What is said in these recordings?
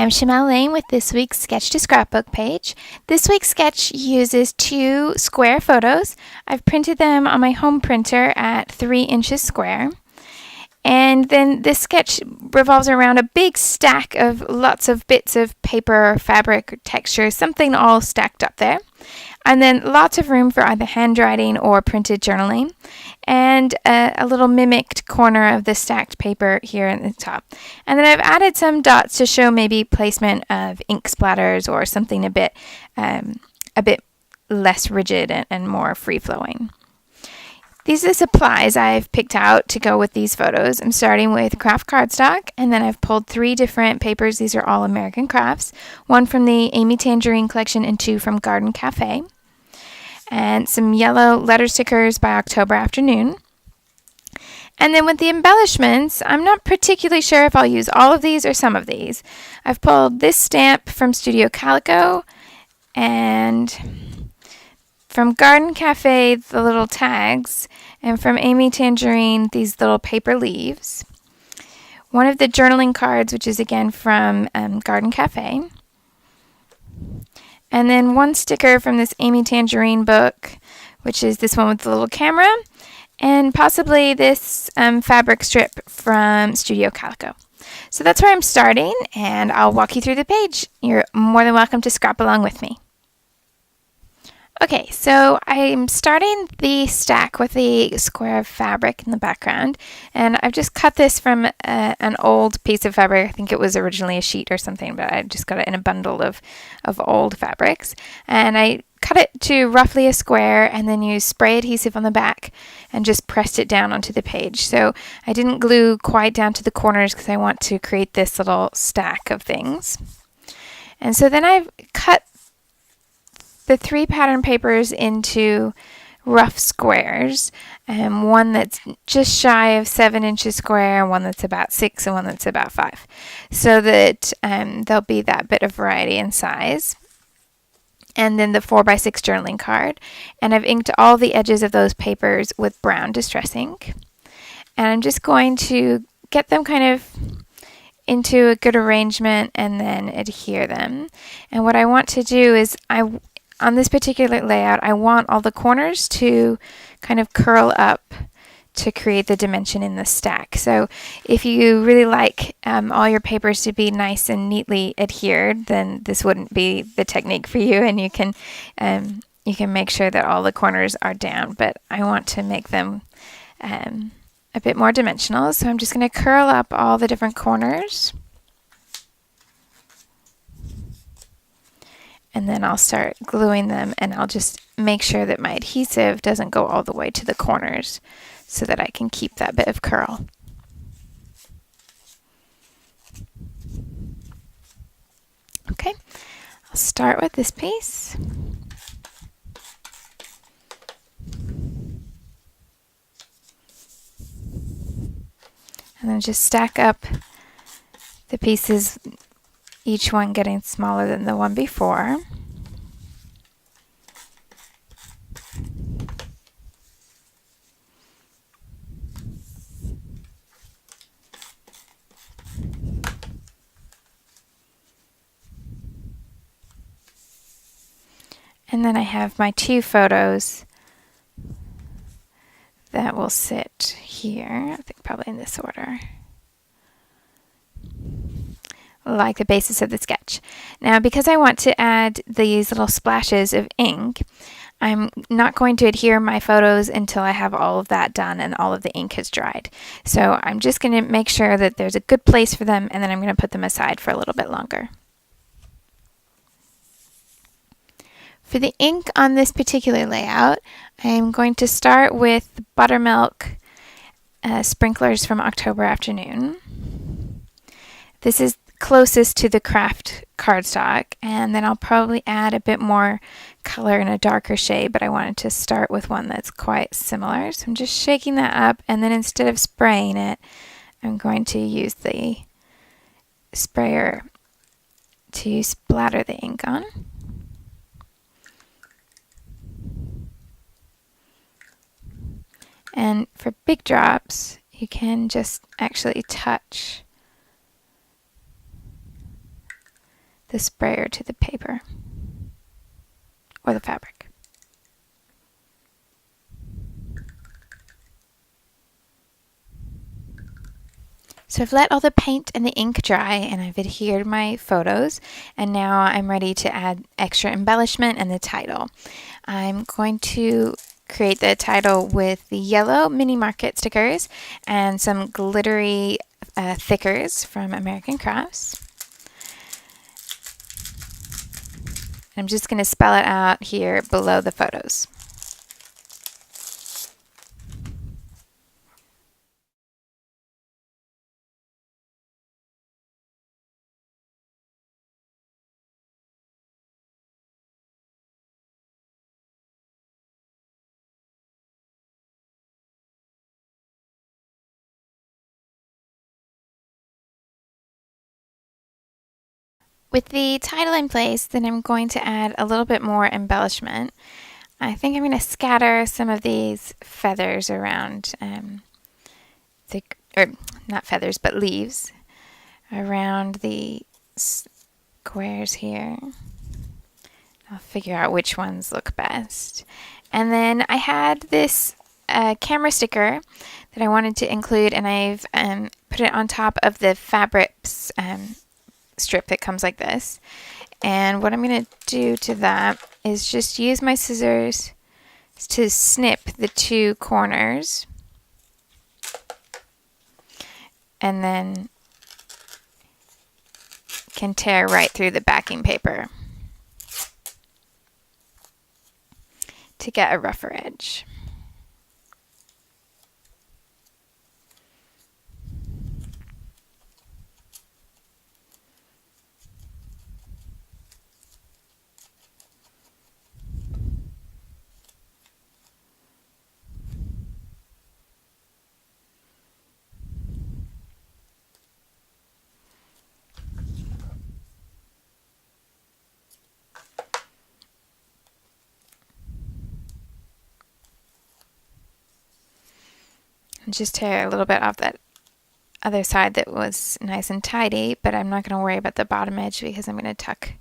I'm Shimelle Lane with this week's Sketch to Scrapbook page. This week's sketch uses 2 square photos. I've printed them on my home printer at 3 inches square. And then this sketch revolves around a big stack of lots of bits of paper or fabric or texture, something all stacked up there. And then lots of room for either handwriting or printed journaling. And a little mimicked corner of the stacked paper here at the top. And then I've added some dots to show maybe placement of ink splatters or something a bit less rigid and more free-flowing. These are the supplies I've picked out to go with these photos. I'm starting with craft cardstock, and then I've pulled 3 different papers. These are all American crafts. 1 from the Amy Tangerine collection and 2 from Garden Cafe. And some yellow letter stickers by October Afternoon. And then with the embellishments, I'm not particularly sure if I'll use all of these or some of these. I've pulled this stamp from Studio Calico, and from Garden Cafe, the little tags, and from Amy Tangerine, these little paper leaves. One of the journaling cards, which is again from Garden Cafe. And then 1 sticker from this Amy Tangerine book, which is this one with the little camera, and possibly this fabric strip from Studio Calico. So that's where I'm starting, and I'll walk you through the page. You're more than welcome to scrap along with me. Okay, so I'm starting the stack with the square of fabric in the background, and I've just cut this from an old piece of fabric. I think it was originally a sheet or something, but I just got it in a bundle of old fabrics, and I cut it to roughly a square and then used spray adhesive on the back and just pressed it down onto the page. So I didn't glue quite down to the corners because I want to create this little stack of things. And so then I've cut the 3 pattern papers into rough squares, and one that's just shy of 7 inches square, one that's about 6, and one that's about 5, so that there'll be that bit of variety in size. And then the 4x6 journaling card, and I've inked all the edges of those papers with brown distress ink, and I'm just going to get them kind of into a good arrangement and then adhere them. And what I want to do is on this particular layout, I want all the corners to kind of curl up to create the dimension in the stack. So if you really like all your papers to be nice and neatly adhered, then this wouldn't be the technique for you, and you can make sure that all the corners are down. But I want to make them a bit more dimensional, so I'm just going to curl up all the different corners. And then I'll start gluing them, and I'll just make sure that my adhesive doesn't go all the way to the corners so that I can keep that bit of curl. Okay, I'll start with this piece. And then just stack up the pieces, each one getting smaller than the one before. And then I have my 2 photos that will sit here, I think probably in this order, like the basis of the sketch. Now, because I want to add these little splashes of ink, I'm not going to adhere my photos until I have all of that done and all of the ink has dried. So I'm just going to make sure that there's a good place for them, and then I'm going to put them aside for a little bit longer. For the ink on this particular layout, I'm going to start with the buttermilk sprinklers from October Afternoon. This is closest to the craft cardstock, and then I'll probably add a bit more color in a darker shade, but I wanted to start with one that's quite similar. So I'm just shaking that up, and then instead of spraying it, I'm going to use the sprayer to splatter the ink on. And for big drops, you can just actually touch the sprayer to the paper or the fabric. So I've let all the paint and the ink dry, and I've adhered my photos, and now I'm ready to add extra embellishment and the title. I'm going to create the title with the yellow mini market stickers and some glittery thickers from American Crafts. I'm just going to spell it out here below the photos. With the title in place, then I'm going to add a little bit more embellishment. I think I'm going to scatter some of these feathers around, or not feathers, but leaves around the squares here. I'll figure out which ones look best. And then I had this camera sticker that I wanted to include, and I've put it on top of the fabrics strip that comes like this. And what I'm going to do to that is just use my scissors to snip the two corners, and then can tear right through the backing paper to get a rougher edge. And just tear a little bit off that other side that was nice and tidy, but I'm not going to worry about the bottom edge because I'm going to tuck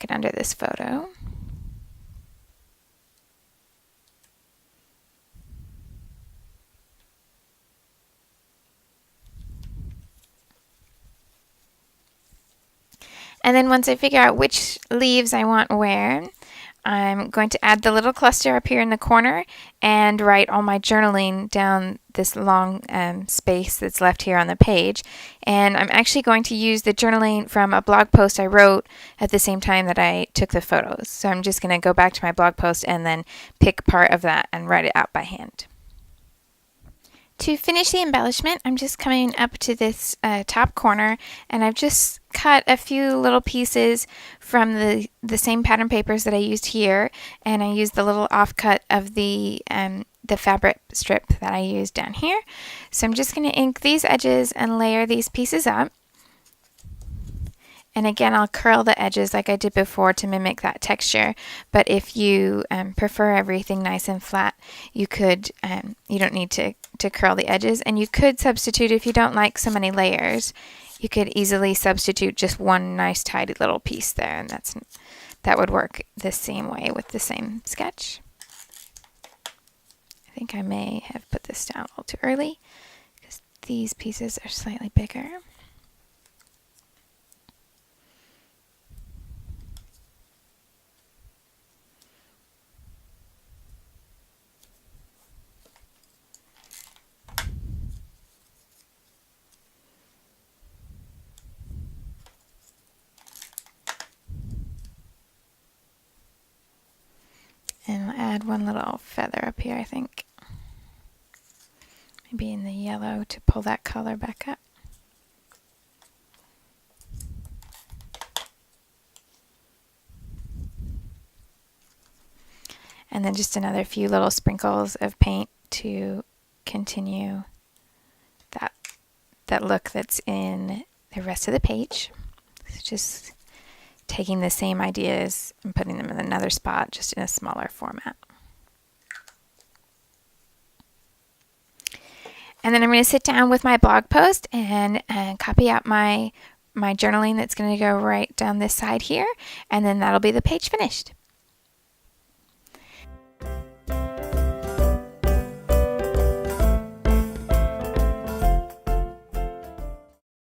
it under this photo. And then once I figure out which leaves I want where, I'm going to add the little cluster up here in the corner and write all my journaling down this long space that's left here on the page. And I'm actually going to use the journaling from a blog post I wrote at the same time that I took the photos. So I'm just going to go back to my blog post and then pick part of that and write it out by hand. To finish the embellishment, I'm just coming up to this top corner, and I've just cut a few little pieces from the same pattern papers that I used here, and I used the little offcut of the fabric strip that I used down here. So I'm just going to ink these edges and layer these pieces up. And again, I'll curl the edges like I did before to mimic that texture. But if you prefer everything nice and flat, you could, you don't need to curl the edges. And you could substitute, if you don't like so many layers, you could easily substitute just one nice tidy little piece there. And that would work the same way with the same sketch. I think I may have put this down a little too early because these pieces are slightly bigger. And I'll add one little feather up here, I think. Maybe in the yellow to pull that color back up. And then just another few little sprinkles of paint to continue that look that's in the rest of the page. So just taking the same ideas and putting them in another spot, just in a smaller format. And then I'm going to sit down with my blog post and copy out my my journaling that's going to go right down this side here, and then that'll be the page finished.